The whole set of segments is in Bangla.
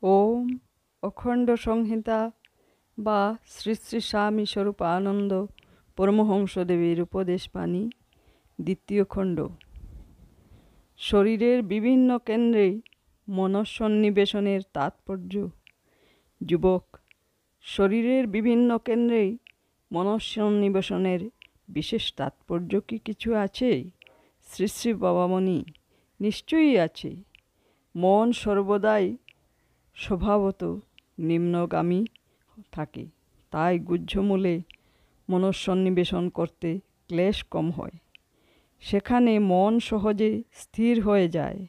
ওম অখণ্ড সংহিতা বা শ্রী শ্রী স্বামী স্বরূপানন্দ পরমহংসদেবের উপদেশ বাণী দ্বিতীয় খণ্ড। শরীরের বিভিন্ন কেন্দ্রে মনঃসন্নিবেশনের তাৎপর্য। যুবক, শরীরের বিভিন্ন কেন্দ্রে মনঃসন্নিবেশনের বিশেষ তাৎপর্য কি কিছু আছে? শ্রী শ্রী বাবামণি: নিশ্চয়ই আছে। মন সর্বদাই স্বভাবত নিম্নগামী থাকে, তাই গুহ্যমূলে মনঃসন্নিবেশন করতে ক্লেশ কম হয়। সেখানে মন সহজে স্থির হয়ে যায়।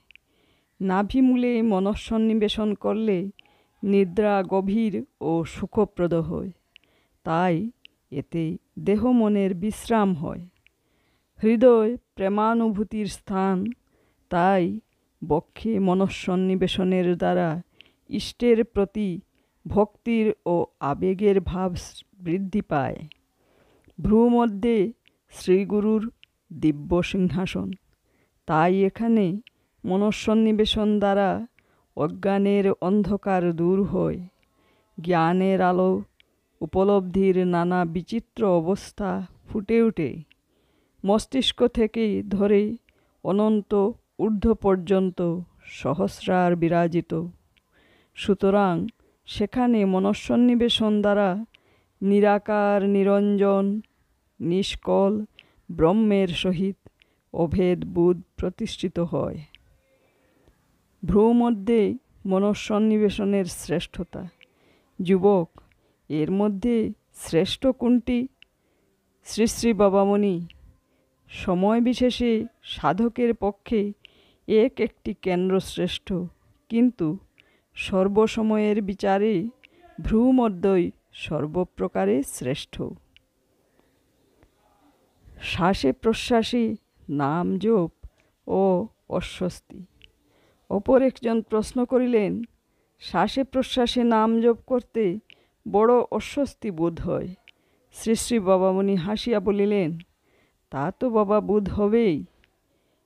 নাভিমূলে মনঃসন্নিবেশন করলে নিদ্রা গভীর ও সুখপ্রদ হয়, তাই এতে দেহ মনের বিশ্রাম হয়। হৃদয় প্রেমানুভূতির স্থান, তাই বক্ষে মনঃসন্নিবেশনের দ্বারা ইষ্টের প্রতি ভক্তির ও আবেগের ভাব বৃদ্ধি পায়। ভ্রূমধ্যে শ্রীগুরুর দিব্য সিংহাসন, তাই এখানে মনঃসন্নিবেশন দ্বারা অজ্ঞানের অন্ধকার দূর হয়। জ্ঞানের আলো উপলব্ধির নানা বিচিত্র অবস্থা ফুটে ওঠে। মস্তিষ্ক থেকে ধরে অনন্ত ঊর্ধ্ব পর্যন্ত সহস্রার বিরাজিত। সুতরাং সেখানে মনঃসন্নিবেশন দ্বারা নিরাকার নিরঞ্জন নিষ্কল ব্রহ্মের সহিত অভেদ বুধ প্রতিষ্ঠিত হয়। ভ্রূমধ্যে মনঃসন্নিবেশনের শ্রেষ্ঠতা। যুবক, এর মধ্যে শ্রেষ্ঠ কোনটি? শ্রী শ্রী বাবামণি: সময় বিশেষে সাধকের পক্ষে এক একটি কেন্দ্র শ্রেষ্ঠ, কিন্তু সর্বসময়ের বিচারে ভ্রূমধ্যই সর্বপ্রকারে শ্রেষ্ঠ। শ্বাসে প্রশ্বাসে নাম জপ ও অস্বস্তি। অপর একজন প্রশ্ন করিলেন, শ্বাসে প্রশ্বাসে নাম জপ করতে বড় অস্বস্তি বোধ হয়। শ্রী শ্রী বাবামণি হাসিয়া বলিলেন, তা তো বাবা বোধ হবেই।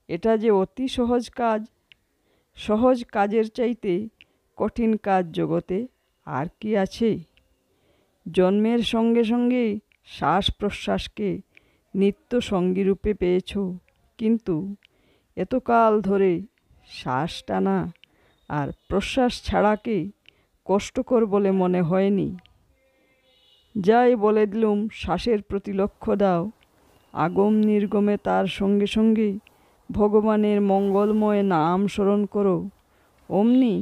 এটা যে অতি সহজ কাজ। সহজ কাজের চাইতে কঠিন কাজ জগতে আর কি আছে? জন্মের সঙ্গে সঙ্গে শ্বাস প্রশ্বাসকে নিত্য সঙ্গীরূপে পেয়েছ, কিন্তু এতকাল ধরে শ্বাস টানা আর প্রশ্বাস ছাড়াকে কষ্টকর বলে মনে হয়নি। যাই বলে দিলুম শ্বাসের প্রতি লক্ষ্য দাও, আগম নির্গমে তার সঙ্গে সঙ্গে ভগবানের মঙ্গলময় নাম স্মরণ করো, অমনি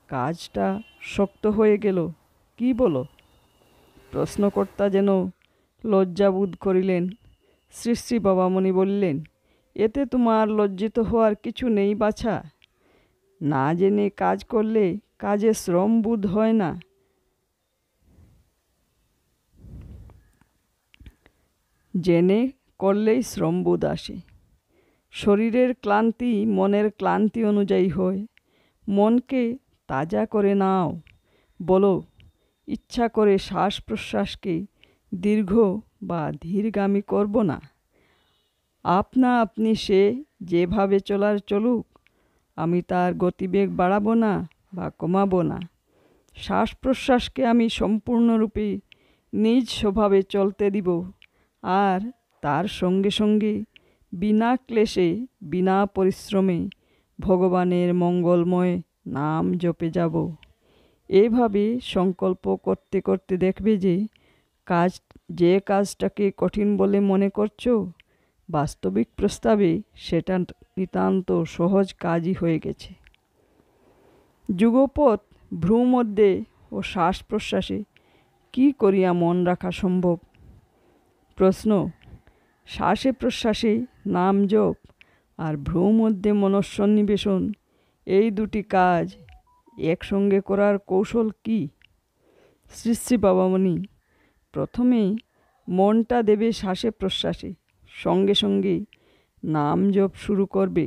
কাজটা শক্ত হয়ে গেল। কি বলো? প্রশ্নকর্তা যেন লজ্জাবোধ করিলেন। শ্রী শ্রী বাবামণি বললেন, এতে তোমার লজ্জিত হওয়ার কিছু নেই বাছা। না জেনে কাজ করলে কাজে শ্রম বোধ হয় না। জেনে করলেই শ্রমবোধ আসে। শরীরের ক্লান্তি মনের ক্লান্তি অনুযায়ী হয়। মনকে তাজা করে নাও। বলো, ইচ্ছা করে শ্বাস প্রশ্বাসকে দীর্ঘ বা ধীরগামী করব না। আপনা আপনি সে যেভাবে চলার চলুক, আমি তার গতিবেগ বাড়াবো না বা কমাবো না। শ্বাস প্রশ্বাসকে আমি সম্পূর্ণরূপে নিজ স্বভাবে চলতে দিব, আর তার সঙ্গে সঙ্গে বিনা ক্লেশে বিনা পরিশ্রমে ভগবানের মঙ্গলময় নাম জপে যাব। এভাবে সংকল্প করতে করতে দেখবে যে কাজটাকে কঠিন বলে মনে করছো, বাস্তবিক প্রস্তাবে সেটা নিতান্ত সহজ কাজই হয়ে গেছে। যুগপৎ ভ্রূমধ্যে ও শ্বাস প্রশ্বাসে কি করিয়া মন রাখা সম্ভব? প্রশ্ন: শ্বাসে প্রশ্বাসে নাম জপ আর ভ্রূমধ্যে মনঃসন্নিবেশন, এই দুটি কাজ একসঙ্গে করার কৌশল কি? শ্রী শ্রী বাবামণি: প্রথমে মনটা দেবে শ্বাসে প্রশ্বাসে, সঙ্গে সঙ্গে নাম জপ শুরু করবে।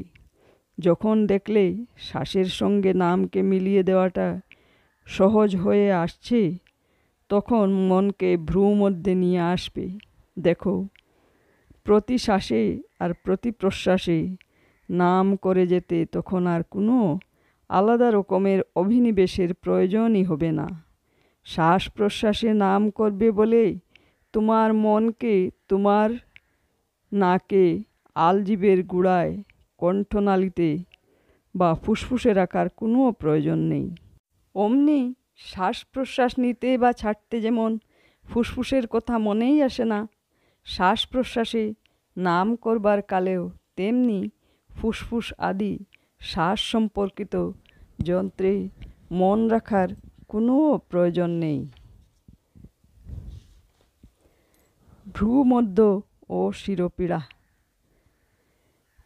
যখন দেখলে শ্বাসের সঙ্গে নামকে মিলিয়ে দেওয়াটা সহজ হয়ে আসছে, তখন মনকে ভ্রূমধ্যে নিয়ে আসবে। দেখো, প্রতি শ্বাসে আর প্রতি প্রশ্বাসে নাম করে যেতে তখন আর কোনো আলাদা রকমের অভিনিবেশের প্রয়োজনই হবে না। শ্বাস প্রশ্বাসে নাম করবে বলে তোমার মনকে তোমার নাকে, আলজিভের গোড়ায়, কণ্ঠনালীতে বা ফুসফুসে রাখার কোনো প্রয়োজন নেই। অমনি শ্বাস প্রশ্বাস নিতে বা ছাড়তে যেমন ফুসফুসের কথা মনেই আসে না, শ্বাস প্রশ্বাসে নাম করবার কালেও তেমনি ফুসফুস আদি শ্বাস সম্পর্কিত যন্ত্রে মন রাখার কোনো প্রয়োজন নেই। ভ্রূমধ্য ও শিরোপীড়া।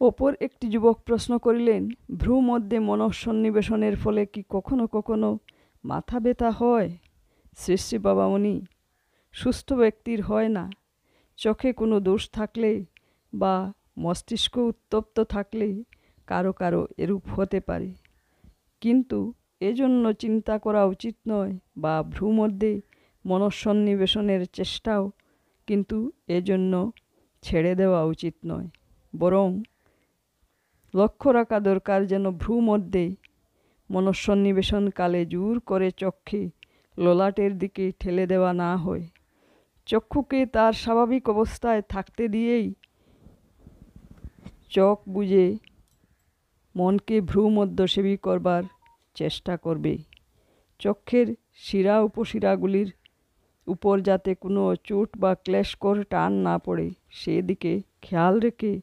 অপর একটি যুবক প্রশ্ন করিলেন, ভ্রূমধ্যে মনঃসন্নিবেশনের ফলে কি কখনো কখনো মাথা ব্যথা হয়? শ্রী শ্রী বাবামণি, সুস্থ ব্যক্তির হয় না। চোখে কোনো দোষ থাকলে বা মস্তিষ্ক উত্তপ্ত থাকলে কারো কারো এরূপ হতে পারে, কিন্তু এজন্য চিন্তা করা উচিত নয় বা ভ্রূমধ্যে মনঃসন্নিবেশনের চেষ্টাও কিন্তু এজন্য ছেড়ে দেওয়া উচিত নয়। বরং লক্ষ্য রাখা দরকার যেন ভ্রূমধ্যে মনঃসন্নিবেশনকালে জোর করে চক্ষে ললাটের দিকে ঠেলে দেওয়া না হয়। চক্ষুকে তার স্বাভাবিক অবস্থায় থাকতে দিয়েই চোখ বুজে মনকে ভ্রূমধ্যসেবী করবার চেষ্টা করবে। চক্ষের শিরা উপশিরাগুলির উপর যাতে কোনো চোট বা ক্লেশকর টান না পড়ে সেদিকে খেয়াল রেখে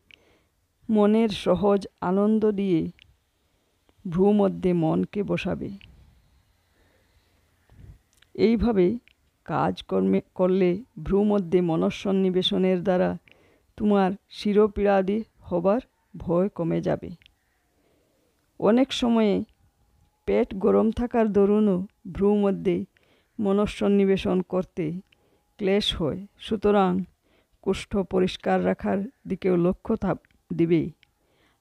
মনের সহজ আনন্দ দিয়ে ভ্রূমধ্যে মনকে বসাবে। এইভাবে কাজ করলে ভ্রূমধ্যে মনঃসন্নিবেশনের দ্বারা তোমার শিরোপীড়াদি হবার ভয় কমে যাবে। অনেক সময়ে পেট গরম থাকার দরুনও ভ্রূমধ্যে মনঃসন্নিবেশন করতে ক্লেশ হয়। সুতরাং কোষ্ঠ পরিষ্কার রাখার দিকেও লক্ষ্য দিবে।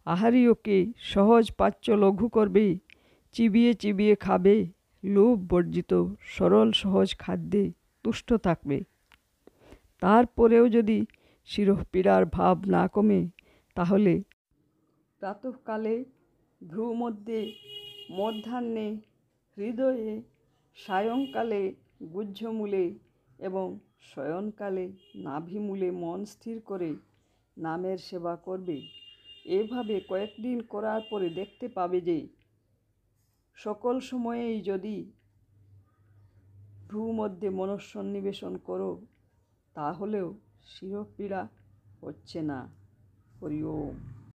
আহারীয়কে সহজ পাচ্য লঘু করবে, চিবিয়ে চিবিয়ে খাবে, লোভ বর্জিত সরল সহজ খাদ্যে তুষ্ট থাকবে। তারপরেও যদি শিরোপীড়ার ভাব না কমে, তাহলে প্রাতঃকালে ভ্রূমধ্যে, মধ্যাহ্নে হৃদয়ে, সায়ংকালে গুহ্যমূলে এবং শয়নকালে নাভিমূলে মন স্থির করে নামের সেবা করবে। এভাবে কয়েকদিন করার পরে দেখতে পাবে যে সকল সময়েই যদি ভ্রূমধ্যে মনঃসন্নিবেশন করো তাহলেও শিরোপীড়া হচ্ছে না। হরি ওম।